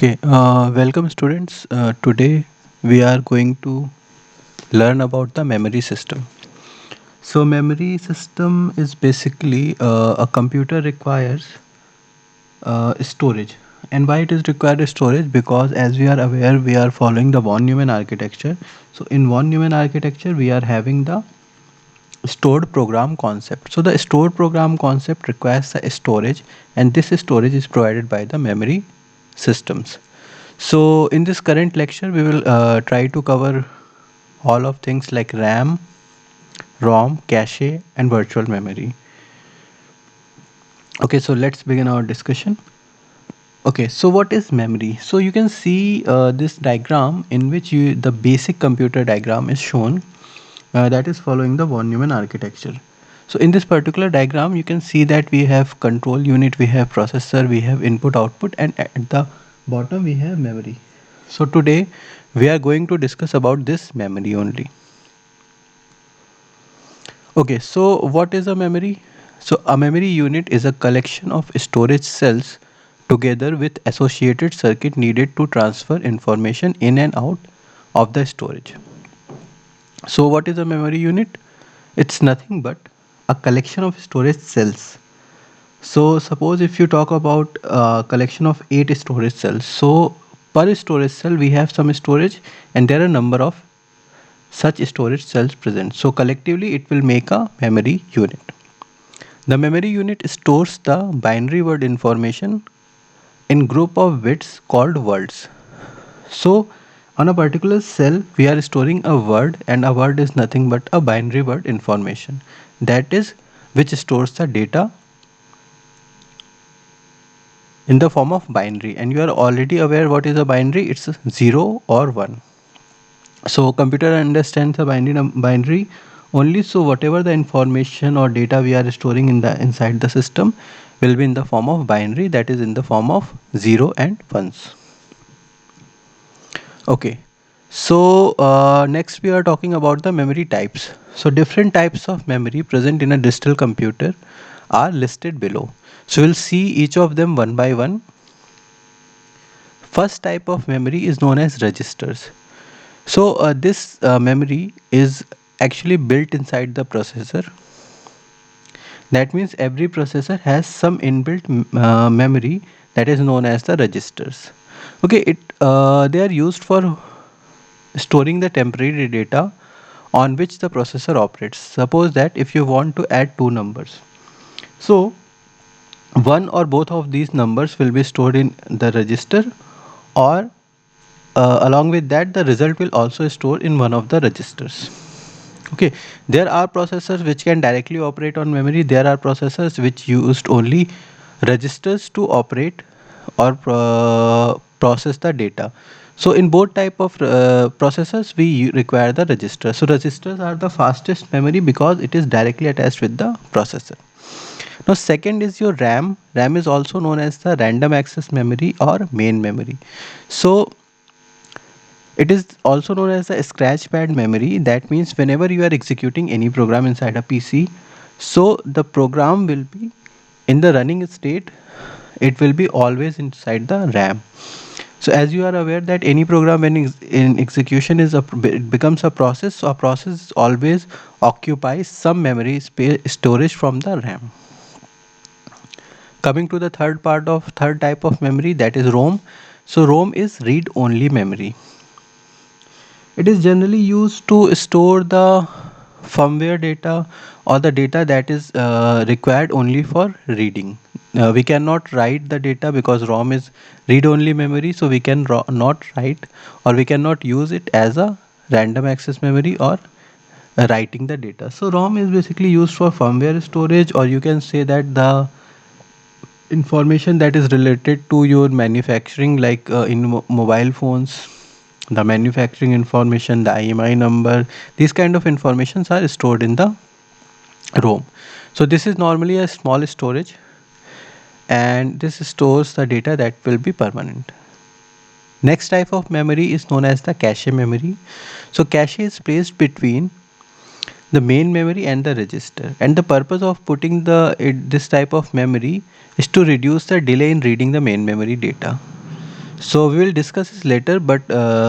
Welcome students. Today we are going to learn about the memory system. So memory system is basically a computer requires storage. And why it is required storage? Because as we are aware, we are following the von Neumann architecture. So in von Neumann architecture, we are having the stored program concept. So the stored program concept requires the storage, and this storage is provided by the memory systems. So in this current lecture, we will try to cover all of things like RAM, ROM, cache, and virtual memory. Okay, so let's begin our discussion. Okay, so what is memory? So you can see this diagram in which the basic computer diagram is shown, that is following the von Neumann architecture. So in this particular diagram, you can see that we have control unit, we have processor, we have input output, and at the bottom we have memory. So today we are going to discuss about this memory only. Okay, so what is a memory? So a memory unit is a collection of storage cells together with associated circuit needed to transfer information in and out of the storage. So what is a memory unit? It's nothing but a collection of storage cells. So suppose if you talk about a collection of 8 storage cells. So per storage cell we have some storage, and there are a number of such storage cells present. So collectively it will make a memory unit. The memory unit stores the binary word information in group of bits called words. So on a particular cell we are storing a word, and a word is nothing but a binary word information, that is which stores the data in the form of binary. And you are already aware what is a binary. It's 0 or 1. So computer understands a binary only. So whatever the information or data we are storing in the inside the system will be in the form of binary, that is in the form of 0 and 1s. Okay, so next we are talking about the memory types. So different types of memory present in a digital computer are listed below. So we'll see each of them one by one. First type of memory is known as registers. So this memory is actually built inside the processor. That means every processor has some inbuilt memory that is known as the registers. Okay, they are used for storing the temporary data on which the processor operates. Suppose that if you want to add two numbers, so one or both of these numbers will be stored in the register, or along with that the result will also store in one of the registers. Okay, there are processors which can directly operate on memory. There are processors which used only registers to operate or process the data. So in both type of processors we require the register. So registers are the fastest memory because it is directly attached with the processor. Now second is your RAM. RAM is also known as the random access memory or main memory. So it is also known as the scratch pad memory. That means whenever you are executing any program inside a PC, so the program will be in the running state, it will be always inside the RAM. So as you are aware that any program when in execution is it becomes a process, so a process always occupies some memory space storage from the RAM. Coming to the third type of memory, that is ROM. So ROM is read only memory. It is generally used to store the firmware data or the data that is required only for reading. We cannot write the data because ROM is read-only memory, so we can not write, or we cannot use it as a random access memory or writing the data. So ROM is basically used for firmware storage, or you can say that the information that is related to your manufacturing, like in mobile phones, the manufacturing information, the IMI number, these kind of informations are stored in the ROM. So this is normally a small storage, and this stores the data that will be permanent. Next type of memory is known as the cache memory. So cache is placed between the main memory and the register, and the purpose of putting this type of memory is to reduce the delay in reading the main memory data. So we will discuss this later, but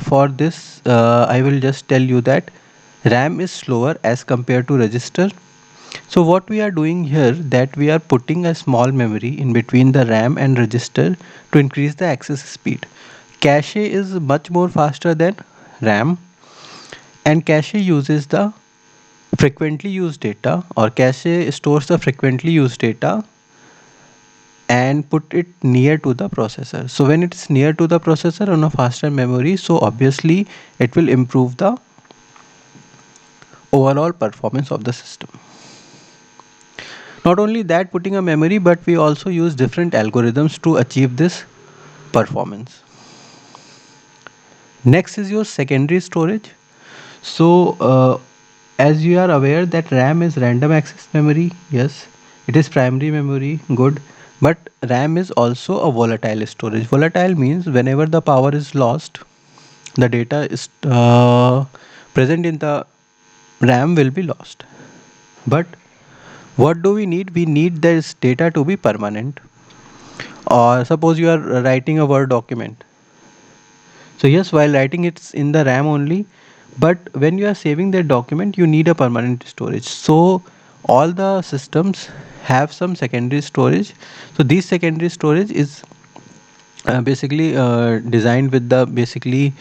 for this, I will just tell you that RAM is slower as compared to register. So what we are doing here, that we are putting a small memory in between the RAM and register to increase the access speed. Cache is much more faster than RAM, and cache uses the frequently used data, or cache stores the frequently used data and put it near to the processor. So when it's near to the processor on a faster memory, so obviously it will improve the overall performance of the system. Not only that, putting a memory, but we also use different algorithms to achieve this performance. Next is your secondary storage. So as you are aware that RAM is random access memory, yes, it is primary memory, good, but RAM is also a volatile storage. Volatile means whenever the power is lost, the data is present in the RAM will be lost. But what do we need? We need this data to be permanent. Or suppose you are writing a Word document. So yes, while writing it's in the RAM only, but when you are saving that document, you need a permanent storage. So all the systems have some secondary storage. So this secondary storage is basically designed with the basically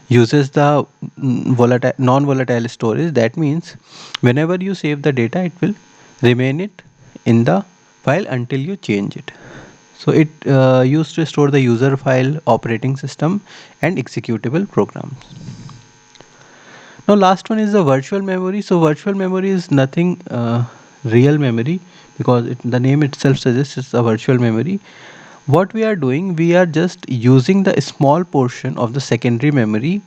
uses the volatile non-volatile storage. That means whenever you save the data, it will remain it in the file until you change it. So it used to store the user file, operating system, and executable programs. Now last one is the virtual memory. So virtual memory is nothing real memory, because the name itself suggests it's a virtual memory. What we are doing, we are just using the small portion of the secondary memory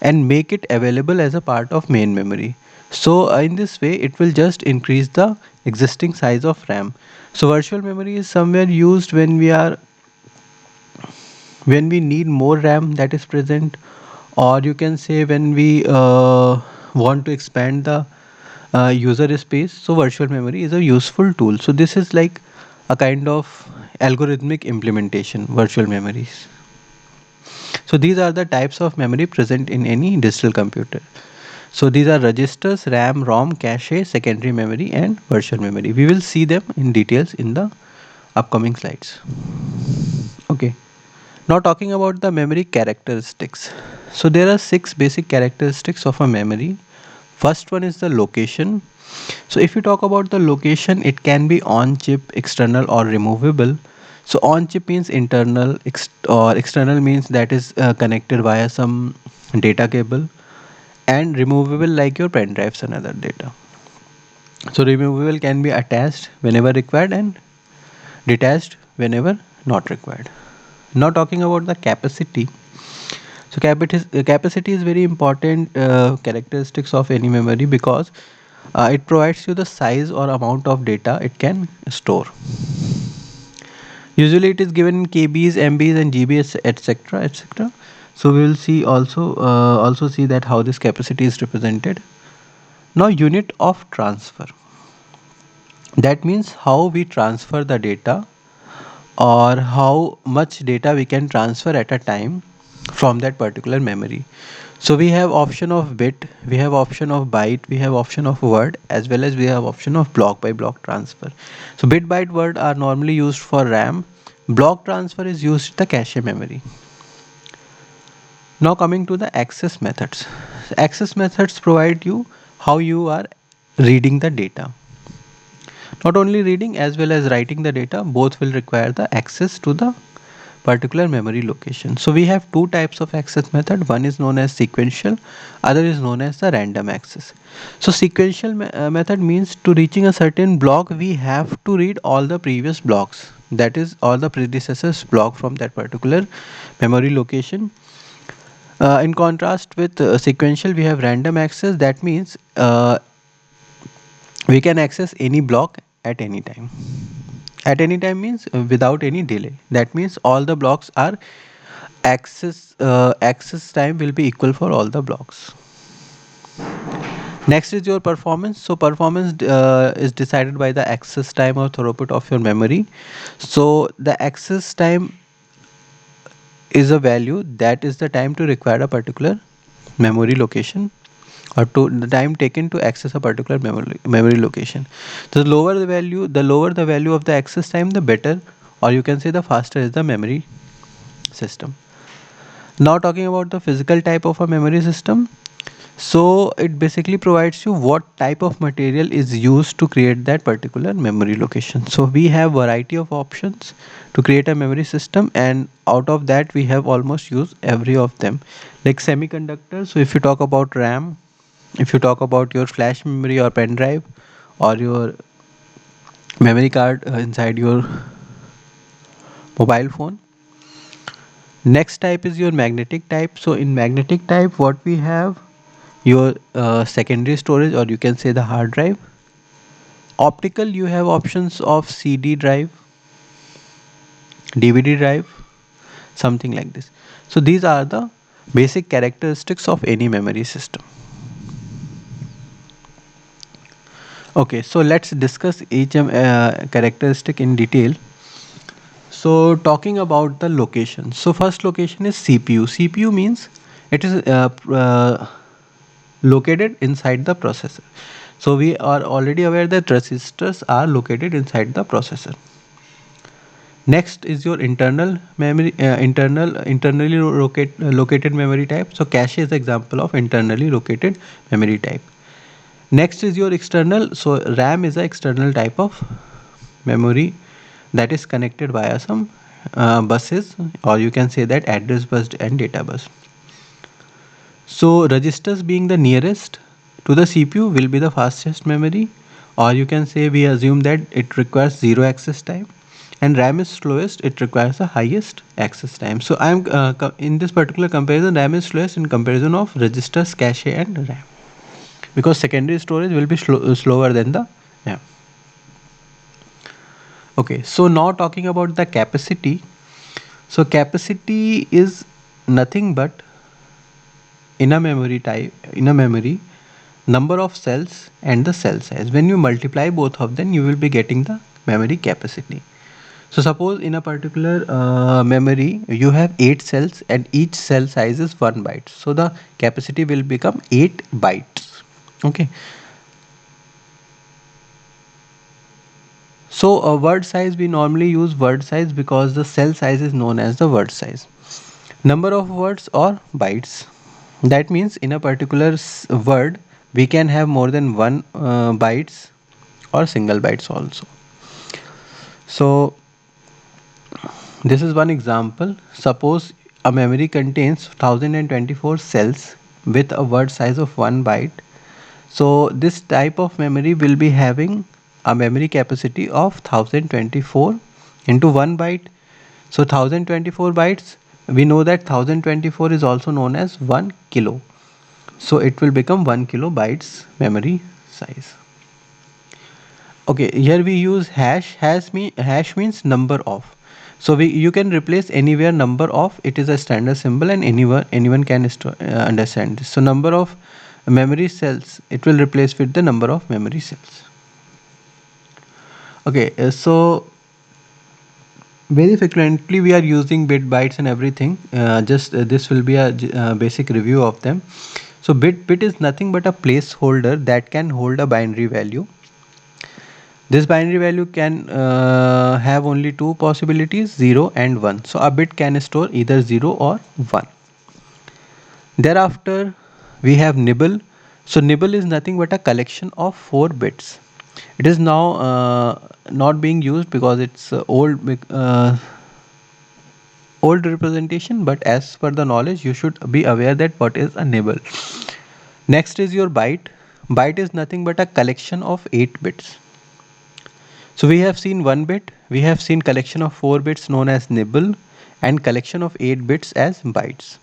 and make it available as a part of main memory. So in this way it will just increase the existing size of RAM. So virtual memory is somewhere used when we need more RAM that is present, or you can say when we want to expand the user space. So virtual memory is a useful tool. So this is like a kind of algorithmic implementation, virtual memories. So these are the types of memory present in any digital computer. So these are registers, RAM, ROM, cache, secondary memory, and virtual memory. We will see them in details in the upcoming slides. Okay. Now talking about the memory characteristics. So there are six basic characteristics of a memory. First one is the location. So if you talk about the location, it can be on chip, external, or removable. So on chip means internal, or external means that is connected via some data cable, and removable like your pen drives and other data. So removable can be attached whenever required and detached whenever not required. Now talking about the capacity. So capacity is very important characteristics of any memory, because it provides you the size or amount of data it can store. Usually it is given in KBs, MBs, and GBs, etc., etc. So we will see also see that how this capacity is represented. Now unit of transfer. That means how we transfer the data, or how much data we can transfer at a time from that particular memory. So we have option of bit, we have option of byte, we have option of word, as well as we have option of block by block transfer. So bit, byte, word are normally used for RAM. Block transfer is used in the cache memory. Now coming to the access methods. Access methods provide you how you are reading the data. Not only reading as well as writing the data, both will require the access to the particular memory location. So we have two types of access method. One is known as sequential, other is known as the random access. So sequential method means to reaching a certain block, we have to read all the previous blocks. That is all the predecessors block from that particular memory location. In contrast with sequential, we have random access. That means we can access any block at any time. At any time means without any delay. That means all the blocks are access time will be equal for all the blocks. Next is your performance. So performance is decided by the access time or throughput of your memory. So the access time is a value that is the time to require a particular memory location, or to the time taken to access a particular memory location. The lower the value of the access time, the better, or you can say the faster is the memory system. Now talking about the physical type of a memory system. So it basically provides you what type of material is used to create that particular memory location. So we have variety of options to create a memory system, and out of that we have almost used every of them. Like semiconductors, so if you talk about RAM, if you talk about your flash memory or pen drive, or your memory card inside your mobile phone. Next type is your magnetic type. So in magnetic type, what we have, your secondary storage, or you can say the hard drive. Optical, you have options of CD drive, DVD drive, something like this. So these are the basic characteristics of any memory system. Okay, so let's discuss each characteristic in detail. So talking about the location. So first location is CPU. CPU means it is located inside the processor. So we are already aware that resistors are located inside the processor. Next is your internal memory, internally located memory type. So cache is example of internally located memory type. Next is your external. So RAM is an external type of memory that is connected via some buses, or you can say that address bus and data bus. So registers being the nearest to the CPU will be the fastest memory, or you can say we assume that it requires zero access time, and RAM is slowest, it requires the highest access time. So I am in this particular comparison, RAM is slowest in comparison of registers, cache and RAM, because secondary storage will be slower than the RAM. Okay, so now talking about the capacity. So capacity is nothing but in a memory, number of cells and the cell size. When you multiply both of them, you will be getting the memory capacity. So suppose in a particular memory you have 8 cells and each cell size is 1 byte. So the capacity will become 8 bytes. Okay. So a word size, we normally use word size because the cell size is known as the word size. Number of words or bytes. That means in a particular word we can have more than one bytes or single bytes also. So this is one example. Suppose a memory contains 1024 cells with a word size of 1 byte. So this type of memory will be having a memory capacity of 1024 into 1 byte. So 1024 bytes, we know that 1024 is also known as 1 kilo. So it will become 1 kilobytes memory size. Okay, here we use hash. Hash means number of. So you can replace anywhere number of. It is a standard symbol, and anyone can understand this. So number of memory cells, it will replace with the number of memory cells. Okay, so very frequently we are using bit, bytes and everything. Just this will be a basic review of them. So bit is nothing but a placeholder that can hold a binary value. This binary value can have only two possibilities, 0 and 1. So a bit can store either 0 or 1. Thereafter we have nibble. So nibble is nothing but a collection of 4 bits. It is now not being used because it's old representation, but as per the knowledge you should be aware that what is a nibble. Next is your byte. Byte is nothing but a collection of 8 bits. So we have seen 1 bit, we have seen collection of 4 bits known as nibble, and collection of 8 bits as bytes.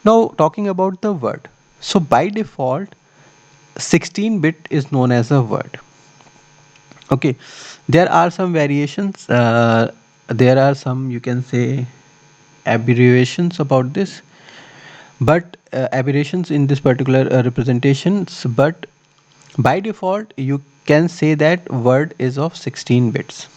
Now talking about the word. So by default 16 bit is known as a word. Okay, there are some variations, there are some, you can say, abbreviations about this, but aberrations in this particular representations, but by default you can say that word is of 16 bits.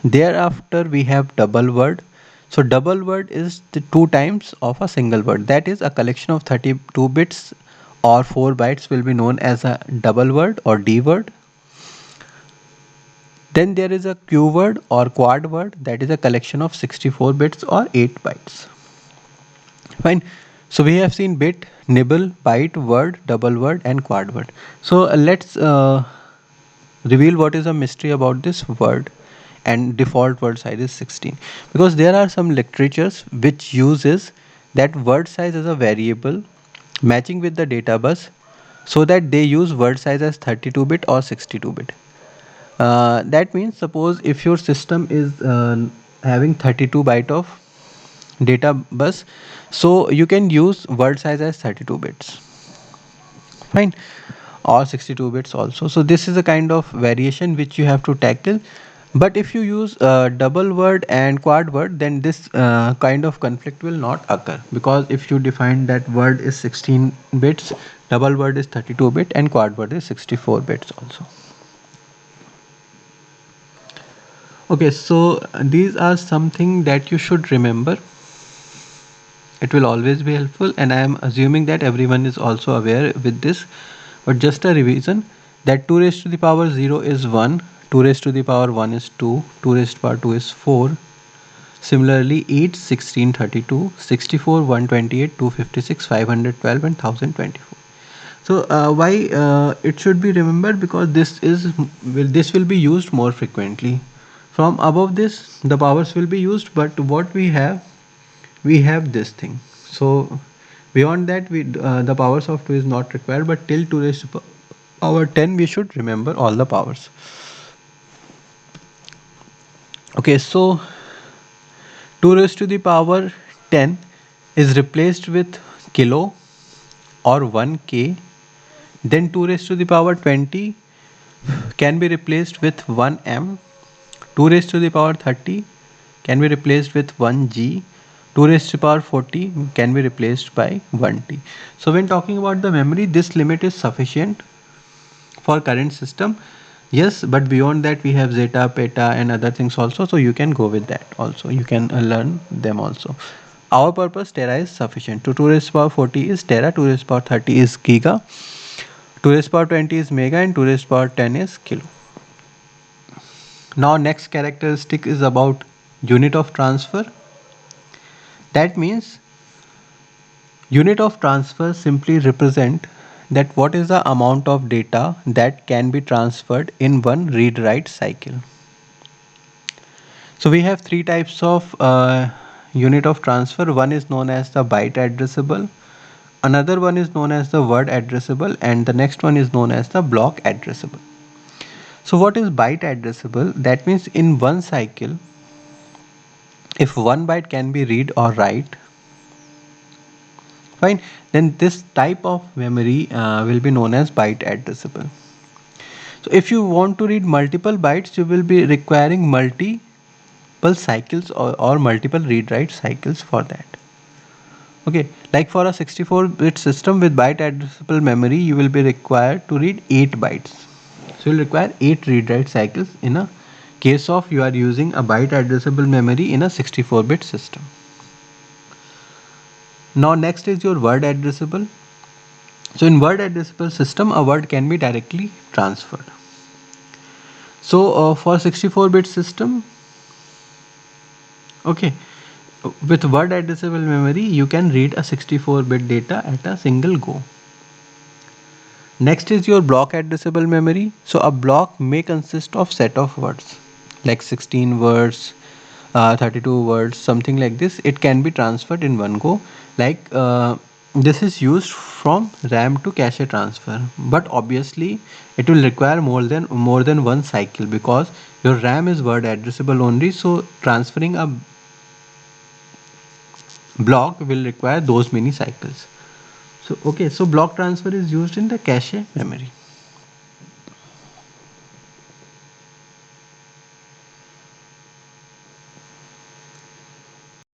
Thereafter we have double word. So double word is the two times of a single word. That is, a collection of 32 bits or 4 bytes will be known as a double word or D word. Then there is a Q word or quad word, that is a collection of 64 bits or 8 bytes. Fine. So we have seen bit, nibble, byte, word, double word, and quad word. So let's reveal what is a mystery about this word, and default word size is 16, because there are some literatures which uses that word size as a variable matching with the data bus, so that they use word size as 32 bit or 62 bit. That means, suppose if your system is having 32 byte of data bus, so you can use word size as 32 bits, fine, or 62 bits also. So this is a kind of variation which you have to tackle. But if you use double word and quad word, then this kind of conflict will not occur, because if you define that word is 16 bits, double word is 32 bit, and quad word is 64 bits also. Okay, so these are something that you should remember. It will always be helpful, and I am assuming that everyone is also aware with this. But just a revision, that 2 raised to the power 0 is 1, 2 raised to the power 1 is 2, 2 raised to the power 2 is 4. Similarly, 8, 16, 32, 64, 128, 256, 512, and 1024. So why it should be remembered? Because this will be used more frequently. From above this, the powers will be used, but what we have this thing. So beyond that, the powers of 2 is not required, but till 2 raised to power 10 we should remember all the powers. Okay, so 2 raised to the power 10 is replaced with kilo or 1k. Then 2 raised to the power 20 can be replaced with 1m. 2 raised to the power 30 can be replaced with 1g. 2 raised to the power 40 can be replaced by 1t. So when talking about the memory, this limit is sufficient for current system. Yes, but beyond that we have zeta, peta, and other things also, so you can go with that also, you can learn them also. Our purpose, tera is sufficient. To 2 raised to the power 40 is tera, 2 raised to the power 30 is giga, 2 raised to the power 20 is mega, and 2 raised to the power 10 is kilo. Now next characteristic is about unit of transfer. That means unit of transfer simply represent that what is the amount of data that can be transferred in one read write cycle. So we have three types of unit of transfer. One is known as the byte addressable, another one is known as the word addressable, and the next one is known as the block addressable. So what is byte addressable? That means in one cycle, if one byte can be read or write, fine, then this type of memory will be known as byte addressable. So if you want to read multiple bytes, you will be requiring multiple cycles or multiple read write cycles for that. Okay, like for a 64-bit system with byte addressable memory, you will be required to read 8 bytes. So you'll require 8 read write cycles in a case of you are using a byte addressable memory in a 64-bit system. Now next is your word addressable. So in word addressable system, a word can be directly transferred. So for 64-bit system, okay, with word addressable memory, you can read a 64-bit data at a single go. Next is your block addressable memory. So a block may consist of set of words, like 16 words, 32 words, something like this. It can be transferred in one go. Like this is used from RAM to cache transfer, but obviously it will require more than one cycle, because your RAM is word addressable only. So transferring a block will require those many cycles. So okay, so block transfer is used in the cache memory.